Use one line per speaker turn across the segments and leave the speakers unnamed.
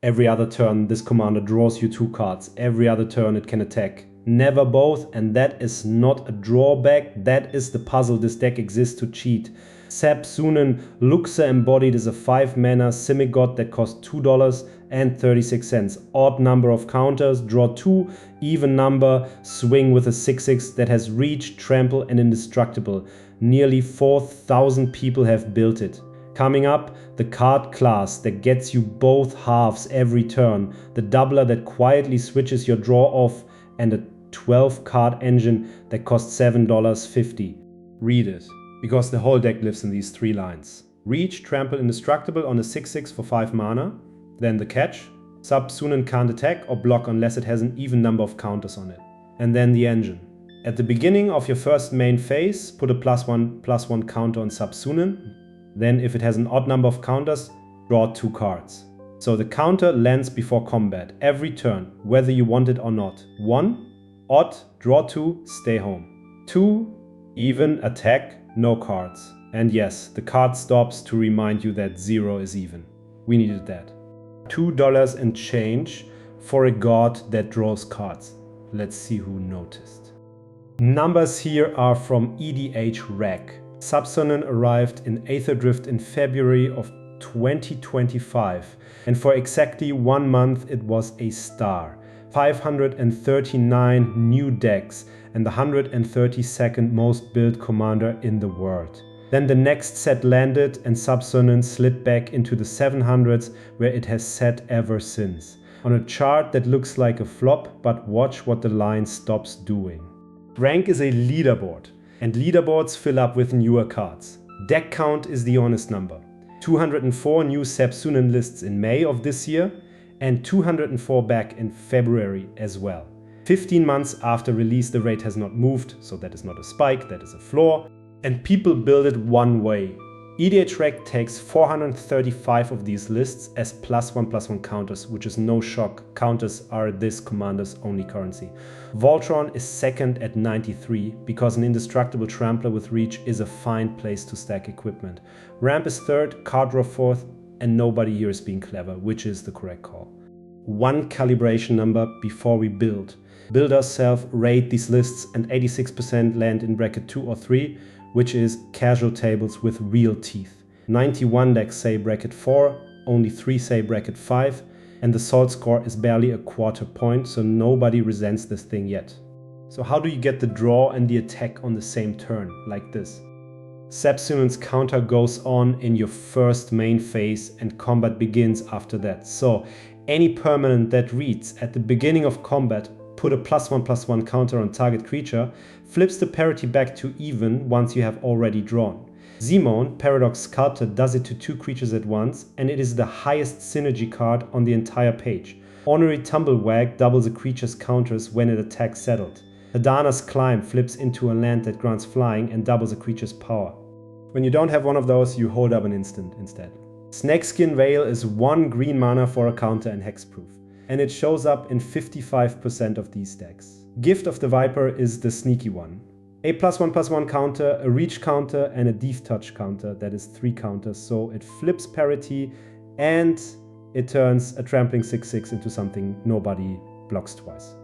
Every other turn, this commander draws you 2 cards. Every other turn, it can attack. Never both, and that is not a drawback. That is the puzzle this deck exists to cheat. Sab-Sunen Luxa Embodied is a 5-mana Simic God that costs $2.36. Odd number of counters, draw 2, even number, swing with a 6/6 that has reach, trample, and indestructible. Nearly 4,000 people have built it. Coming up, the card class that gets you both halves every turn, the doubler that quietly switches your draw off, and a 12-card engine that costs $7.50. Read it, because the whole deck lives in these 3 lines. Reach, trample, indestructible on a 6/6 for 5 mana. Then the catch, Sab-Sunen can't attack or block unless it has an even number of counters on it. And then the engine. At the beginning of your first main phase, put a +1/+1 counter on Sab-Sunen. Then if it has an odd number of counters, draw 2 cards. So the counter lands before combat, every turn, whether you want it or not. 1, odd, draw 2, stay home. 2, even, attack, no cards. And yes, the card stops to remind you that 0 is even. We needed that. $2 and change for a god that draws cards. Let's see who noticed. Numbers here are from EDHREC. Sab-Sunen arrived in Aetherdrift in February of 2025, and for exactly 1 month it was a star. 539 new decks and the 132nd most built commander in the world. Then the next set landed and Sab-Sunen slid back into the 700s, where it has sat ever since. On a chart that looks like a flop, but watch what the line stops doing. Rank is a leaderboard, and leaderboards fill up with newer cards. Deck count is the honest number. 204 new Sab-Sunen lists in May of this year, and 204 back in February as well. 15 months after release, the rate has not moved, so that is not a spike, that is a floor. And people build it one way. EDHREC takes 435 of these lists as +1/+1 counters, which is no shock. Counters are this commander's only currency. Voltron is second at 93, because an indestructible trampler with reach is a fine place to stack equipment. Ramp is third, card draw fourth, and nobody here is being clever, which is the correct call. 1 calibration number before we build. Builders self-rate these lists, and 86% land in bracket 2 or 3, which is casual tables with real teeth. 91 decks say bracket 4, only 3 say bracket 5, and the salt score is barely a quarter point, so nobody resents this thing yet. So how do you get the draw and the attack on the same turn, like this? Sab-Sunen's counter goes on in your first main phase and combat begins after that. So any permanent that reads at the beginning of combat, put a +1/+1 counter on target creature, flips the parity back to even once you have already drawn. Simon, Paradox Sculptor, does it to 2 creatures at once, and it is the highest synergy card on the entire page. Ornery Tumblewag doubles a creature's counters when it attacks settled. Hadana's Climb flips into a land that grants flying and doubles a creature's power. When you don't have one of those, you hold up an instant instead. Snakeskin Veil is 1 green mana for a counter and hexproof, and it shows up in 55% of these decks. Gift of the Viper is the sneaky one. A +1/+1 counter, a reach counter, and a deep touch counter, that is 3 counters, so it flips parity and it turns a trampling 6/6 into something nobody blocks twice.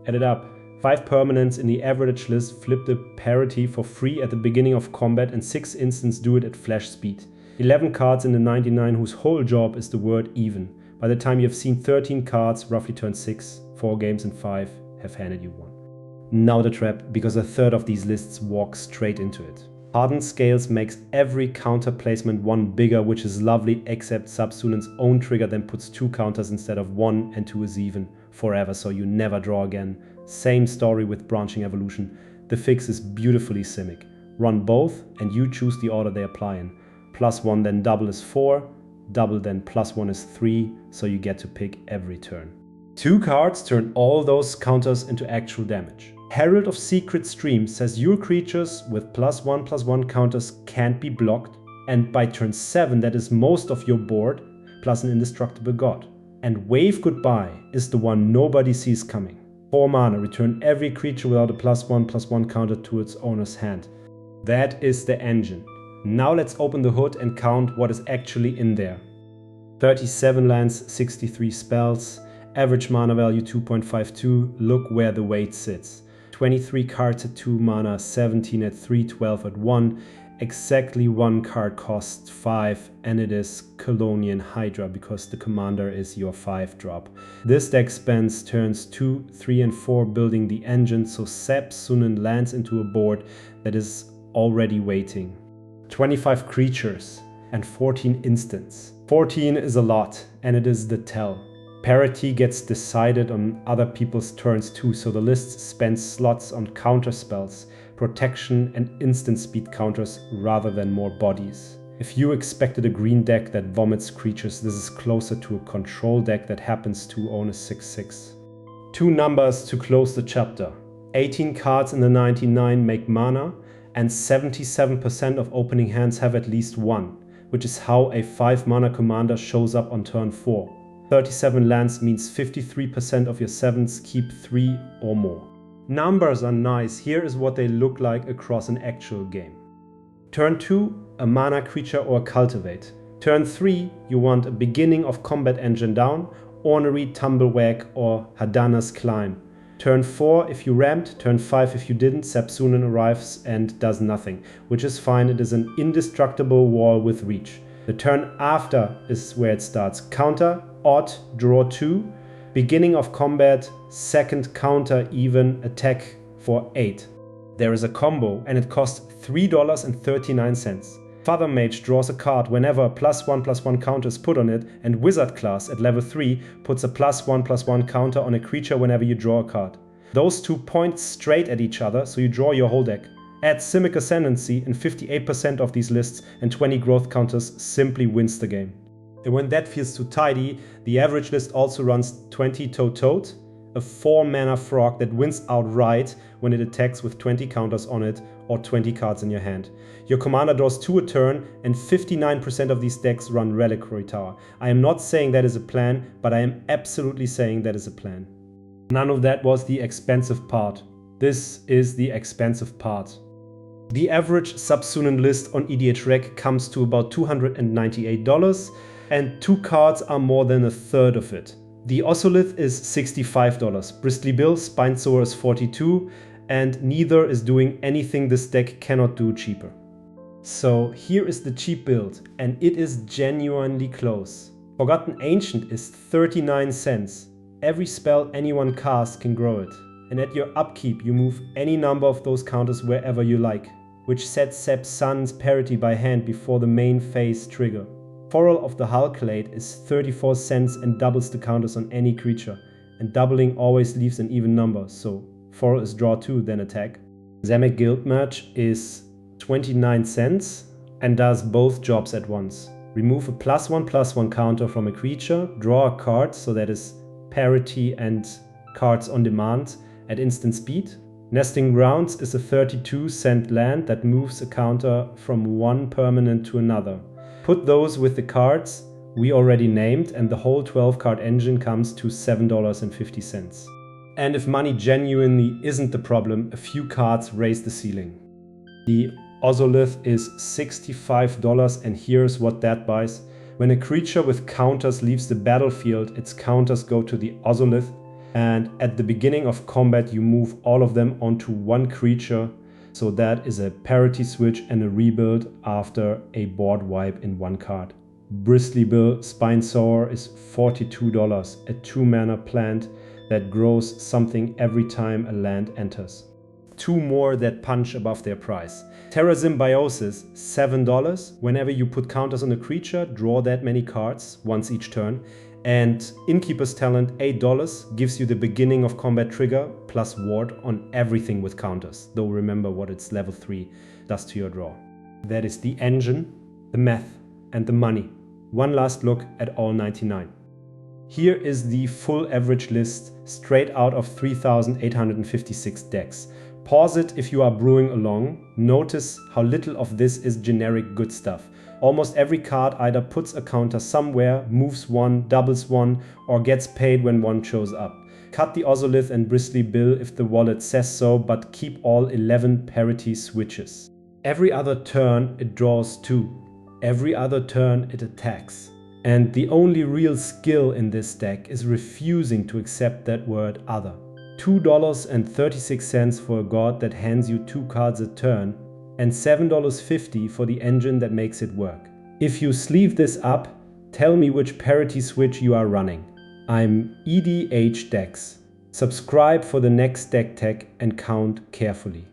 Add it up. 5 permanents in the average list flip the parity for free at the beginning of combat, and 6 instants do it at flash speed. 11 cards in the 99 whose whole job is the word even. By the time you've seen 13 cards, roughly turn 6, 4 games in 5 have handed you one. Now the trap, because a third of these lists walk straight into it. Hardened Scales makes every counter placement 1 bigger, which is lovely, except Sab-Sunen's own trigger then puts 2 counters instead of 1, and 2 is even forever, so you never draw again. Same story with Branching Evolution. The fix is beautifully Simic. Run both and you choose the order they apply in. +1 then double is 4, double then +1 is 3, so you get to pick every turn. 2 cards turn all those counters into actual damage. Herald of Secret Stream says your creatures with +1/+1 counters can't be blocked, and by turn 7 that is most of your board, plus an indestructible god. And Wave Goodbye is the one nobody sees coming. 4 mana, return every creature without a +1/+1 counter to its owner's hand. That is the engine. Now let's open the hood and count what is actually in there. 37 lands, 63 spells, average mana value 2.52, look where the weight sits. 23 cards at 2 mana, 17 at 3, 12 at 1, exactly one card costs 5, and it is Colonian Hydra because the commander is your 5-drop. This deck spends turns 2, 3 and 4 building the engine, so Sab-Sunen lands into a board that is already waiting. 25 creatures and 14 instants. 14 is a lot, and it is the tell. Parity gets decided on other people's turns too, so the list spends slots on counter spells, protection and instant speed counters rather than more bodies. If you expected a green deck that vomits creatures, this is closer to a control deck that happens to own a 6/6. 2 numbers to close the chapter. 18 cards in the 99 make mana, and 77% of opening hands have at least one, which is how a 5 mana commander shows up on turn 4. 37 lands means 53% of your 7s keep 3 or more. Numbers are nice, here is what they look like across an actual game. Turn 2, a mana creature or cultivate. Turn 3, you want a beginning of combat engine down, ornery tumblewag or Hadana's climb. Turn 4 if you ramped, turn 5 if you didn't, Sab-Sunen arrives and does nothing, which is fine, it is an indestructible wall with reach. The turn after is where it starts. Counter, odd, draw 2, beginning of combat, second counter even, attack for 8. There is a combo and it costs $3.39. Fathom Mage draws a card whenever a +1/+1 counter is put on it, and Wizard class at level 3 puts a +1/+1 counter on a creature whenever you draw a card. Those two point straight at each other, so you draw your whole deck. Add Simic Ascendancy in 58% of these lists and 20 growth counters simply wins the game. And when that feels too tidy, the average list also runs 20 Toad, a 4 mana frog that wins outright when it attacks with 20 counters on it or 20 cards in your hand. Your commander draws 2 a turn, and 59% of these decks run Reliquary Tower. I am not saying that is a plan, but I am absolutely saying that is a plan. None of that was the expensive part. This is the expensive part. The average Sab-Sunen list on EDHREC comes to about $298, and 2 cards are more than a third of it. The Ozolith is $65, Bristly Bill Spinesoar is $42, and neither is doing anything this deck cannot do cheaper. So here is the cheap build, and it is genuinely close. Forgotten Ancient is 39 cents. Every spell anyone casts can grow it, and at your upkeep you move any number of those counters wherever you like, which sets Sab-Sunen's parity by hand before the main phase trigger. Foral of the Hulklade is 34 cents and doubles the counters on any creature, and doubling always leaves an even number, so Foral is draw 2 then attack. Simic Guildmage is 29 cents and does both jobs at once. Remove a +1/+1 counter from a creature, draw a card, so that is parity and cards on demand at instant speed. Nesting Grounds is a 32-cent land that moves a counter from one permanent to another. Put those with the cards we already named, and the whole 12-card engine comes to $7.50. And if money genuinely isn't the problem, a few cards raise the ceiling. The Ozolith is $65, and here's what that buys. When a creature with counters leaves the battlefield, its counters go to the Ozolith, and at the beginning of combat you move all of them onto one creature, so that is a parity switch and a rebuild after a board wipe in one card. Bristly Bill Spinesoar is $42, a 2-mana plant that grows something every time a land enters. 2 more that punch above their price. Terra Symbiosis, $7. Whenever you put counters on a creature, draw that many cards, once each turn. And Innkeeper's Talent, $8, gives you the beginning of combat trigger plus ward on everything with counters, though remember what its level 3 does to your draw. That is the engine, the math, and the money. One last look at all 99. Here is the full average list straight out of 3,856 decks. Pause it if you are brewing along. Notice how little of this is generic good stuff. Almost every card either puts a counter somewhere, moves one, doubles one, or gets paid when one shows up. Cut the Ozolith and Bristly Bill if the wallet says so, but keep all 11 parity switches. Every other turn it draws 2. Every other turn it attacks. And the only real skill in this deck is refusing to accept that word other. $2.36 for a god that hands you 2 cards a turn, and $7.50 for the engine that makes it work. If you sleeve this up, tell me which parity switch you are running. I'm EDHREC. Subscribe for the next deck tech and count carefully.